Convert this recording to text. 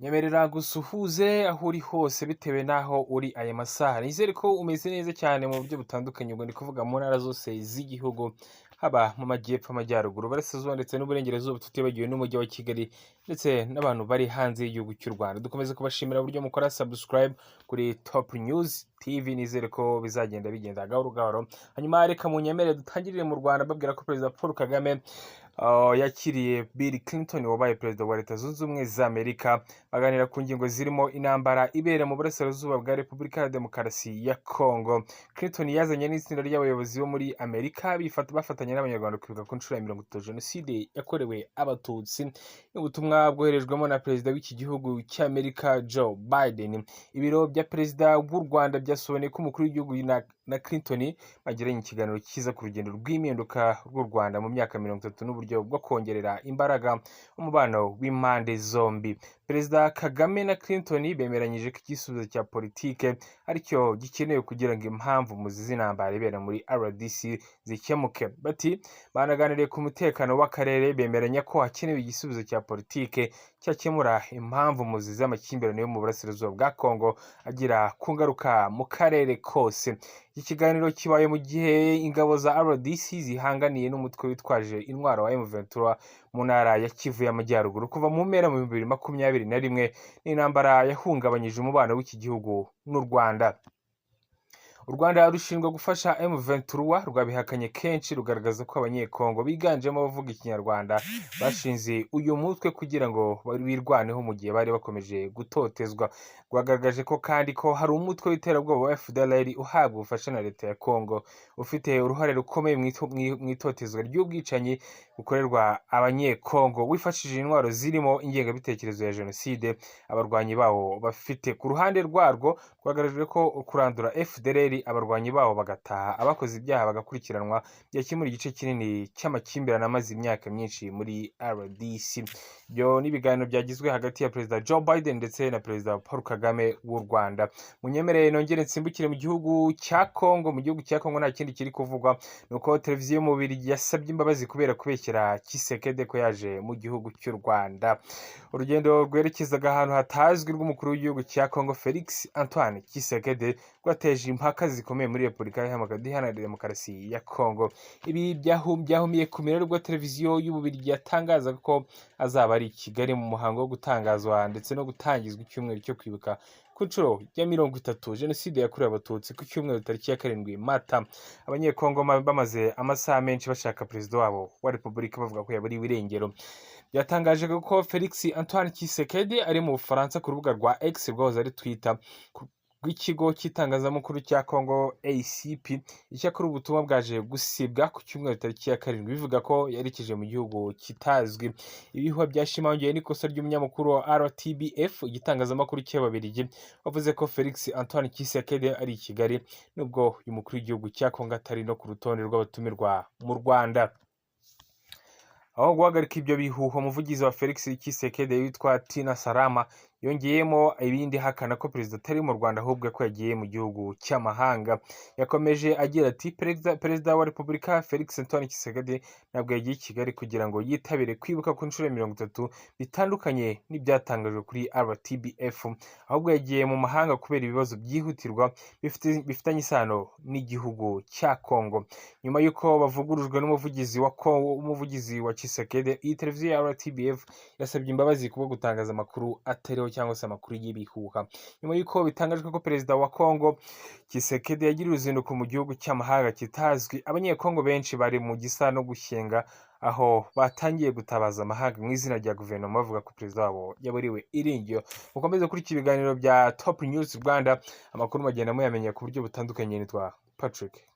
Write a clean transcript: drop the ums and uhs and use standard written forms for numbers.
Nyemerera gusuhuze aho uri hose bitewe n'aho uri aya masaha. Nizere ko umeze neza cyane mu buryo butandukanye, ubwo ndi kuvuga mu ntara zose z'igihugu, haba mu majyepfo, amajyaruguru, uburasirazuba ndetse n'uburengerazuba, tutibagiwe n'umujyi wa Kigali ndetse n'abantu bari hanze y'igihugu cy'u Rwanda. Dukomeze kubashimira uburyo mukora subscribe kuri Top News TV. Nizere ko bigenda gahoro gahoro. Hanyuma reka munyemerere dutangirire mu Rwanda babwira ko Perezida Paul Kagame yakiriye Bill Clinton wabaye perezida wa Leta Zunze Ubumwe za Amerika, baganira ku ngingo zirimo intambara ibera mu burasirazuba bwa Repubulika ya Demokarasi ya Kongo. Clinton yazanye n'itsinda ry'abayobozi bo muri Amerika bafatanya n'Abanyarwanda kwibuka ku nshuro ya 30 Jenoside yakorewe Abatutsi. Ubutumwa bwoherejwemo na perezida w'iki gihugu cy'Amerika Joe Biden. Ibiro bya perezida w'u Rwanda byasobanuye ko umukuru w'igihugu na Clinton bagiranye ikiganiro cyiza ku rugendo rw'impinduka rw'u Rwanda mu myaka 30 n'uburyo bwo kongerera imbaraga umubano w'impande zombi. Perezida Kagame na Clinton bemeranyije ko igisubizo cya politike aricyo gikenewe kugira ngo impamvu muzi z'intambara ibera muri RDC zikemuke. Banaganiriye ku mutekano w'akarere, bemeranya ko hakenewe igisubizo cya politike cyakemura impamvu muzi z'amakimbirane yo mu burasirazuba bwa Kongo agira ku ngaruka mu karere kose. Iki kiganiro kibaye mu gihe ingabo za RDC zihanganiye n'umutwe witwaje intwaro wa M23 mu ntara ya Kivu y'Amajyaruguru kuva mu mpera mu 2021, n'intambara yahungabanyije umubano w'iki gihugu n'u Rwanda. U Rwanda rushinjwa gufasha M23, rwabihakanye kenshi rugaragaza ko abanyekongo biganjemo abavuga ikinyarwanda bashinze uyu mutwe kugira ngo birwaneho mu gihe bari bakomeje gutotezwa. Rwagaragaje ko kandi ko hari umutwe w'iterabwoba wa FDLR uhabwa ubufasha na leta ya Kongo, ufite uruhare rukomeye mu itotezwa ry'ubwicanyi bukorerwa abanyekongo, wifashishije intwaro zirimo ingengabitekerezo ya Jenoside abarwanyi bawo bafite. Ku ruhande rwarwo rwagaragaje ko kurandura FDLR abarwanyi bawo bagataha, abakoze ibyaha bagakurikiranwa, byakemura igice kinini cy'amakimbirane amaze imyaka myinshi muri RDC. Ibyo n'ibiganiro byagizwe hagati ya Perezida Joe Biden ndetse na Perezida Paul Kagame w'u Rwanda. Munyemerere nongere nsimbukire mu gihugu cya Kongo. Mu gihugu cya Kongo nta kindi kiri kuvugwa, nuko televiziyo y'umubiri yasabye imbabazi kubera kubeshyera Tshisekedi ko yaje mu gihugu cy'u Rwanda. Urugendo rwerekezaga ahantu hatazwi rw'umukuru w'igihugu cya Kongo Felix Antoine Tshisekedi rwateje impaka zikomeye muri Repubulika Iharanira Demokarasi ya Kongo. Ibi byahumiye ku mirarwa televiziyo y'ububirigi yatangazaga ko azaba ari i Kigali mu muhango wo gutangazwa ndetse no gutangizwa icyumweru cyo kwibuka ku nshuro ya 30 Jenoside yakorewe Abatutsi ku cyumweru tariki ya 7 Mata. Abanyekongo bamaze amasaha menshi bashaka perezida wabo wa Repubulika bavuga ko yaburiwe irengero. Byatangaje ko Felix Antoine Tshisekedi ari mu Bufaransa ku rubuga rwa X rwahoze ari Twitter rw'ikigo cy'itangazamakuru cya Congo ACP. Icyakora ubutumwa bwaje gusibwa ku cyumweru tariki ya 7 bivuga ko yerekeje mu gihugu kitazwi. Ibihuha byashimangiye n'ikosa ry'umunyamakuru wa RTBF, igitangazamakuru cy'Ababiligi, wavuze ko Felix Antoine Tshisekedi ari i Kigali nubwo uyu mukuru w'igihugu cya Kongo atari no ku rutonde rw'abatumirwa mu Rwanda. Aho guhagarika ibyo bihuha, umuvugizi wa Felix Tshisekedi witwa Tina Salama yongeyemo ibindi hakana ko perezida atari mu Rwanda ahubwo ko yagiye mu gihugu cy'amahanga. Yakomeje agira ati perezida wa Repubulika Felix Antoine Tshisekedi ntabwo yagiye i Kigali kugira ngo yitabire kwibuka ku nshuro ya 30 bitandukanye n'ibyatangajwe kuri RTBF, ahubwo yagiye mu mahanga kubera ibibazo byihutirwa bifitanye isano n'igihugu cya Kongo. Nyuma y'uko bavugurujwe n'umuvugizi wa Tshisekedi, iyi televiziyo ya RTBF yasabye imbabazi kubwo gutangaza amakuru atariho cyangwa se amakuru y'ibihuha. Nyuma y'uko bitangajwe ko perezida wa Kongo Tshisekedi yagiriye uruzinduko mu gihugu cy'amahanga kitazwi, abanyekongo benshi bari mu gisa no gushyenga, aho batangiye gutabaza amahanga mu izina rya guverinoma bavuga ko perezida wabo yaburiwe irengero. Mukomeze kuri iki biganiro bya Top News Rwanda, amakuru magenda muyamenya ku buryo butandukanye. Nitwa Patrick.